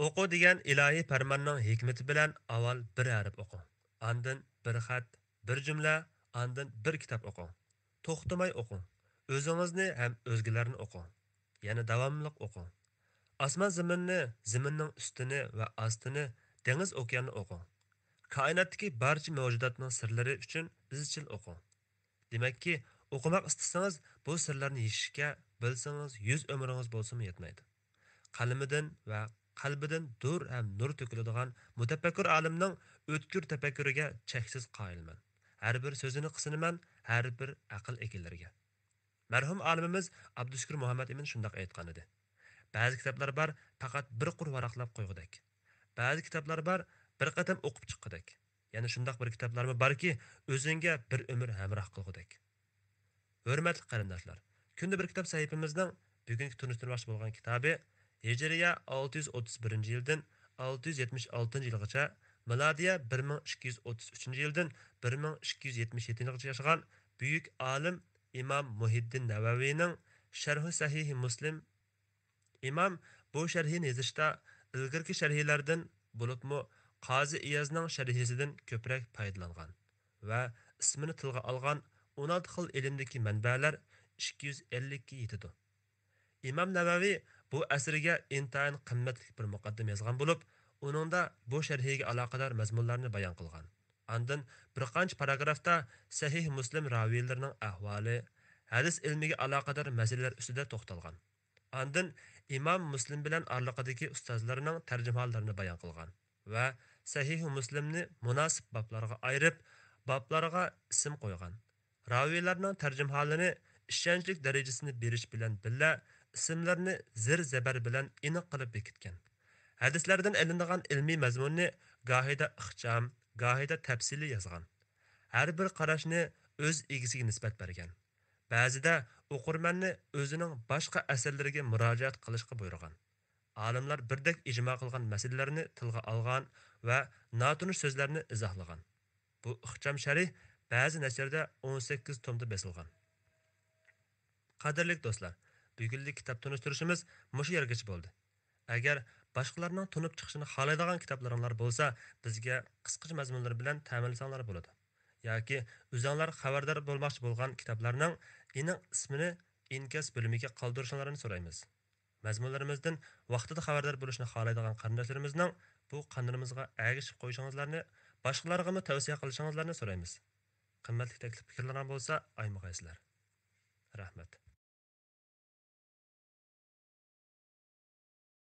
O'qu degan ilohiy farmonning hikmati bilan avval bir harf o'qing. Andin bir xat, bir jumla, andin bir kitob o'qing. To'xtamay o'qing. O'zingizni ham o'zgalarni o'qing. Yana davomli o'qing. Osmon zaminni, zaminning ustini va ostini, dengiz okeanni o'qing. Koinotdagi barcha mavjudotning sirlari uchun izchil o'qing. Demakki, o'qimoq istasangiz, bu sirlarni yechishga bilsangiz 100 umringiz bo'lsa yetmaydi. Qalamidan va qalbidan dur ham nur to'kiladigan mutafakkur olimning o'tkir tafakkuriga cheksiz qoyilman. Har bir so'zini qisinaman, har bir aql ekillariga. Marhum olimimiz Abdushukur Muhammad Emin shundoq aytgan edi. Ba'zi kitoblar bor, faqat bir qur varaqlab qo'ygudek. Ba'zi kitoblar bor, bir qatam o'qib chiqqudek. Yana shundoq bir kitoblarmi borki, o'zingga bir umr hamroh qilgudek. Hurmatli qarindoshlar, kunda bir kitob sahifamizning bugungi tunishtirmoqchi bo'lgan kitobi Hijriya 631-yildan 676-yilgacha, milodiya 1233-yildan 1277-yilgacha yashagan buyuk olim İmam Muhiddin Navaviyning Sharh-i Sahih Muslim. İmam bu sharhini yozishda ilgirki sharhlardan bo'libmi Qozi Iyazning sharhisidan ko'proq foydalangan va ismini tilga olgan 16 xil ilmdagi manbalar 250 ga yetadi. İmam Navaviy bu asriga intayin qimmatli bir muqaddima yozgan bo'lib, uningda bu sharhiga aloqador mazmunlarni bayon qilgan. Andin bir qancha paragrafda Sahih Muslim raviylarining ahvoli, hadis ilmiga aloqador masalalar ustida to'xtalgan. Andin İmam Muslim bilan orliqidagi ustozlarining tarjimalarini bayon qilgan va Sahih Muslimni munosib bablarga ayirib, bablarga ism qo'ygan. Raviylarning tarjimalarini ishonchlik darajasini berish bilan billa ismlarni zir zabar bilan aniq qilib bekitgan. Hadislardan ilinadigan ilmiy mazmunni gohida ixcham, gohida tafsili yozgan. Har bir qarashni o'z egisiga nisbat bergan. Ba'zida o'qirmanni o'zining boshqa asarlariga murojaat qilishga buyurgan. Olimlar birdek ijmo qilgan masalalarni tilga olgan va notunish so'zlarni izohlagan. Bu ixcham sharh ba'zi nashrda 18 tomda besilgan. Qadrli do'stlar, bugungi kitob tunishtirishimiz mushu yergacha bo'ldi. Agar boshqalarning tunib chiqishini xohlaydigan kitoblaringlar bo'lsa, bizga qisqacha mazmunlar bilan ta'minlasanglar bo'ladi. Yoki o'zinglar xabardor bo'lmoqchi bo'lgan kitoblarning aniq ismini inkas bo'limiga qoldirishlarini so'raymiz. Mazmunlarimizdan vaqtida xabardor bo'lishni xohlaydigan qarindoshlarimizning bu qanrimizga agishib qo'yishingizlarni, boshqalarga ham tavsiya qilishingizlarni so'raymiz. Qimmatli taklif fikrlaringiz bo'lsa, aymag'aysizlar. Rahmat.